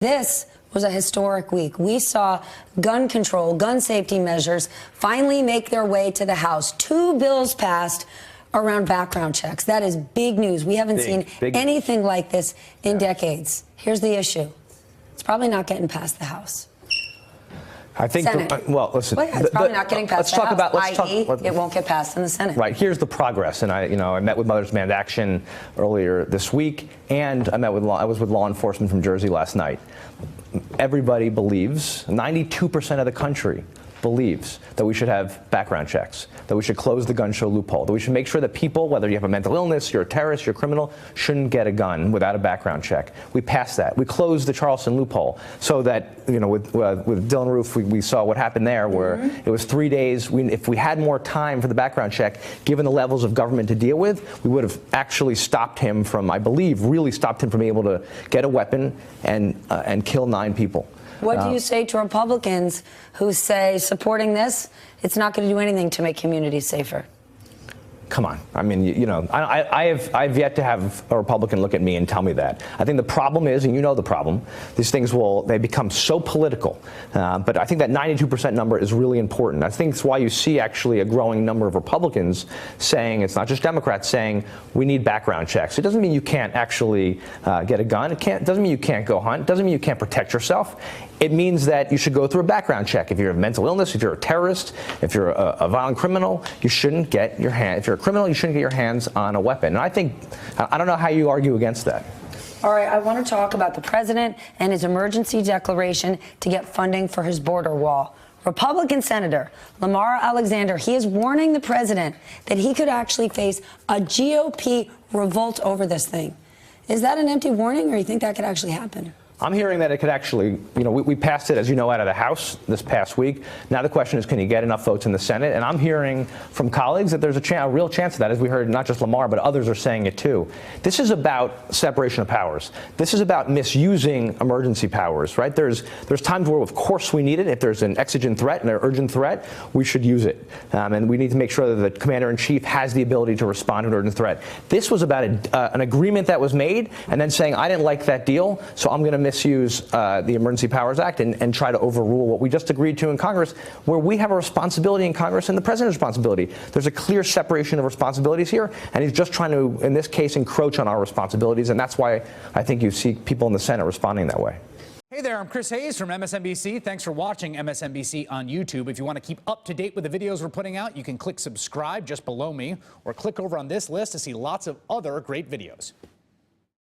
This was a historic week. We saw gun control, gun safety measures finally make their way to the House. 2 bills passed around background checks. That is big news. We haven't seen anything like this in decades. Here's the issue. It's probably not getting past the House. I think, well, listen. Well, yeah, it's probably not getting past the House, i.e. it won't get passed in the Senate. Right. Here's the progress. And I met with Mothers Demand Action earlier this week, and I was with law enforcement from Jersey last night. Everybody believes, 92% of the country believes that we should have background checks, that we should close the gun show loophole, that we should make sure that people, whether you have a mental illness, you're a terrorist, you're a criminal, shouldn't get a gun without a background check. We passed that. We closed the Charleston loophole so that, with Dylann Roof, we saw what happened there, where it was 3 days. If we had more time for the background check, given the levels of government to deal with, we would have actually stopped him from, I believe, really stopped him from being able to get a weapon and kill 9 people. What do you say to Republicans who say supporting this, it's not going to do anything to make communities safer? Come on. I mean, I've yet to have a Republican look at me and tell me that. I think the problem is, and you know the problem, these things they become so political. But I think that 92% number is really important. I think it's why you see actually a growing number of Republicans saying, it's not just Democrats saying, we need background checks. It doesn't mean you can't actually get a gun. It doesn't mean you can't go hunt. It doesn't mean you can't protect yourself. It means that you should go through a background check. If you're a mental illness, if you're a terrorist, if you're a violent criminal, you shouldn't get your hand. If you're a criminal, you shouldn't get your hands on a weapon. And I don't know how you argue against that. All right, I want to talk about the president and his emergency declaration to get funding for his border wall. Republican Senator Lamar Alexander, he is warning the president that he could actually face a GOP revolt over this thing. Is that an empty warning, or you think that could actually happen? I'm hearing that it could actually, we passed it, as you know, out of the House this past week. Now the question is, can you get enough votes in the Senate? And I'm hearing from colleagues that there's a real chance of that, as we heard not just Lamar, but others are saying it too. This is about separation of powers. This is about misusing emergency powers, right? There's times where, of course, we need it. If there's an exigent threat and an urgent threat, we should use it. And we need to make sure that the commander-in-chief has the ability to respond to an urgent threat. This was about an agreement that was made, and then saying, I didn't like that deal, so I'm going to misuse the Emergency Powers Act and try to overrule what we just agreed to in Congress, where we have a responsibility in Congress and the president's responsibility. There's a clear separation of responsibilities here, and he's just trying to, in this case, encroach on our responsibilities, and that's why I think you see people in the Senate responding that way. Hey there, I'm Chris Hayes from MSNBC. Thanks for watching MSNBC on YouTube. If you want to keep up to date with the videos we're putting out, you can click subscribe just below me, or click over on this list to see lots of other great videos.